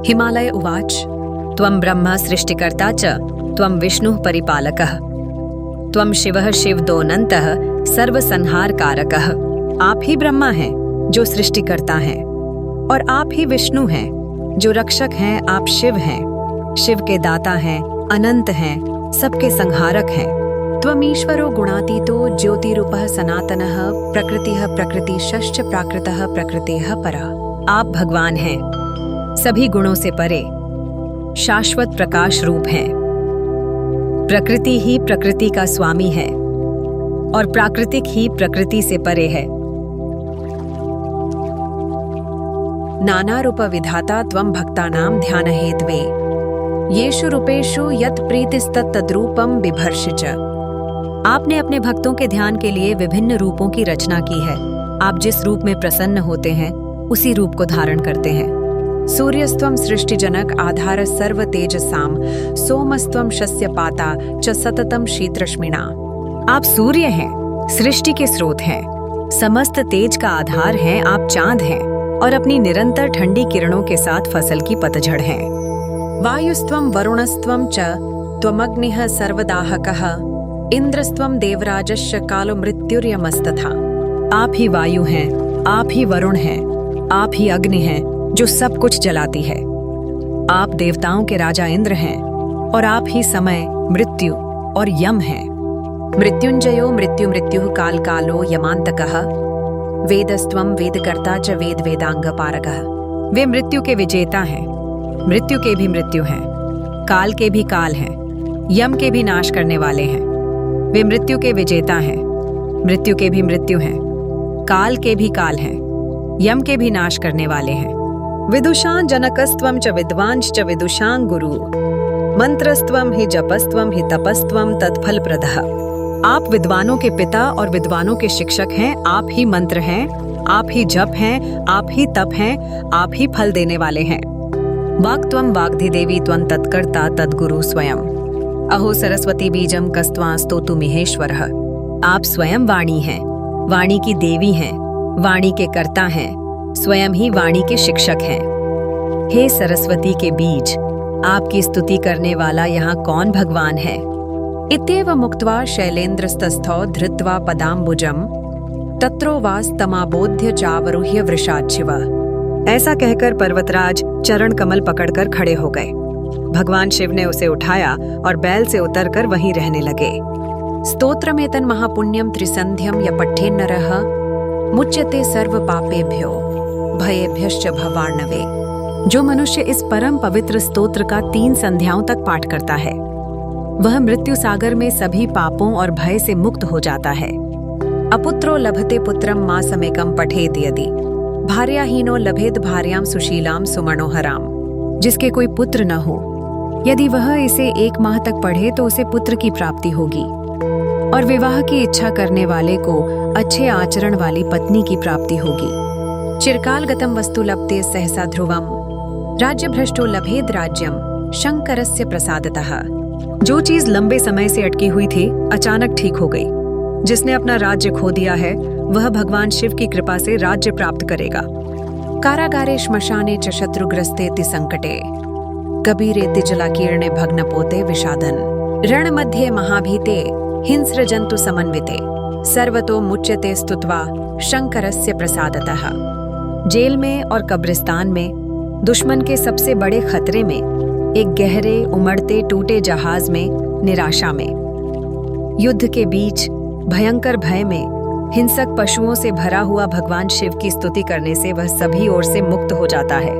हिमालय उवाच त्वं ब्रह्म सृष्टिकर्ता च त्वं विष्णुः परिपालकः त्वं शिवः शिवदोनन्तः सर्वसंहारकारकः। आप ही ब्रह्मा हैं जो सृष्टिकर्ता हैं और आप ही विष्णु हैं जो रक्षक हैं। आप शिव हैं, शिव के दाता हैं, अनंत हैं, सबके संहारक हैं। त्वमीश्वरो गुणातीतो ज्योतिरूपः सनातनः प्रकृतिः प्रकृतिशश्च प्राकृतः प्रकृतेः परा। आप भगवान हैं, सभी गुणों से परे, शाश्वत प्रकाश रूप हैं। प्रकृति ही प्रकृति का स्वामी है और प्राकृतिक ही प्रकृति से परे है। नाना रूप विधाता त्वं भक्तानां ध्यान हेतवे येषु रूपेषु यत् प्रीतिस्तत्तद्रूपं बिभर्षि च। आपने अपने भक्तों के ध्यान के लिए विभिन्न रूपों की रचना की है। आप जिस रूप में प्रसन्न होते हैं उसी रूप को धारण करते हैं। सूर्यस्त्वं सृष्टिजनक आधार सर्व तेजसाम सोमस्त्वं शस्यपाता च सततम शीतरश्मिना। आप सूर्य हैं, सृष्टि के स्रोत हैं, समस्त तेज का आधार हैं। आप चांद हैं और अपनी निरंतर ठंडी किरणों के साथ फसल की पतझड़ हैं। वायुस्त्वं वरुणस्त्वं च त्वमग्निः सर्वदाहकः इंद्रस्त्वं देवराजश्च कालो मृत्युर्यमस्तथा। आप ही वायु हैं, आप ही वरुण हैं, आप ही अग्नि हैं जो सब कुछ जलाती है। आप देवताओं के राजा इंद्र हैं और आप ही समय, मृत्यु और यम हैं। मृत्युंजयो मृत्यु मृत्युः काल कालो यमांतकः वेदस्त्वं वेदकर्ता च वेद वेदांग पारगः। वे मृत्यु के विजेता हैं, मृत्यु के भी मृत्यु हैं, काल के भी काल हैं, यम के भी नाश करने वाले हैं। वे मृत्यु के विजेता हैं, मृत्यु के भी मृत्यु हैं, काल के भी काल हैं, यम के भी नाश करने वाले हैं। विदुषां जनकस्त्वं च विद्वांश्च विदुषां गुरु मंत्रस्त्वं हि जपस्त्वं हि तपस्त्वं तत्फलप्रदः। आप विद्वानों के पिता और विद्वानों के शिक्षक हैं। आप ही मंत्र हैं, आप ही जप हैं, आप ही तप हैं, आप ही फल देने वाले हैं। वाक्त्वं वाग्धिदेवी त्वं तत्कर्ता तद्गुरु स्वयं अहो सरस्वती बीजं कस्त्वां स्तोतुमिहेश्वरः। आप स्वयं वाणी हैं, वाणी की देवी हैं, वाणी के कर्ता हैं, स्वयं ही वाणी के शिक्षक हैं। हे सरस्वती के बीज, आपकी स्तुति करने वाला यहाँ कौन भगवान है। इत्येव मुक्त्वा शैलेन्द्रस्तस्थौ धृत्वा पदाम्बुजं तत्रोवास्तमाबोध्य चावरुह्य वृषाच्छिवा। ऐसा कहकर पर्वतराज चरण कमल पकड़कर खड़े हो गए। भगवान शिव ने उसे उठाया और बैल से उतरकर वहीं रहने लगे। स्तोत्रमेतन् महापुण्यं त्रिसन्ध्यं य पठेन्नरः मुच्यते सर्व पापेभ्यो भयेभ्यश्च भवार्णवे। जो मनुष्य इस परम पवित्र स्तोत्र का 3 संध्याओं तक पाठ करता है वह मृत्यु सागर में सभी पापों और भय से मुक्त हो जाता है। अपुत्रो लभते पुत्रम मासमेकं पठेत यदि भार्याहीनो लभेत भार्यां सुशीलां सुमनोहराम। जिसके कोई पुत्र न हो, यदि वह इसे 1 माह तक पढ़े तो उसे पुत्र की प्राप्ति होगी और विवाह की इच्छा करने वाले को अच्छे आचरण वाली पत्नी की प्राप्ति होगी। चिरकाल गतम वस्तु लभते सहसा ध्रुवम राज्य भ्रष्टो लभेद राज्यम शंकरस्य प्रसादतः। जो चीज लंबे समय से अटकी हुई थी अचानक ठीक हो गई। जिसने अपना राज्य खो दिया है वह भगवान शिव की कृपा से राज्य प्राप्त करेगा। कारागारे श्मशाने च शत्रुग्रस्तेति संकटे कबीरेति जलाकीर्णे भग्नपोते विषादन। रण मध्ये महाभीते हिंस्र जंतु समन्विते सर्वतो मुच्यते स्तुत्वा शंकरस्य प्रसादतः। जेल में और कब्रिस्तान में दुश्मन के सबसे बड़े खतरे में, एक गहरे उमड़ते टूटे जहाज में, निराशा में, युद्ध के बीच भयंकर भय में, हिंसक पशुओं से भरा हुआ भगवान शिव की स्तुति करने से वह सभी ओर से मुक्त हो जाता है।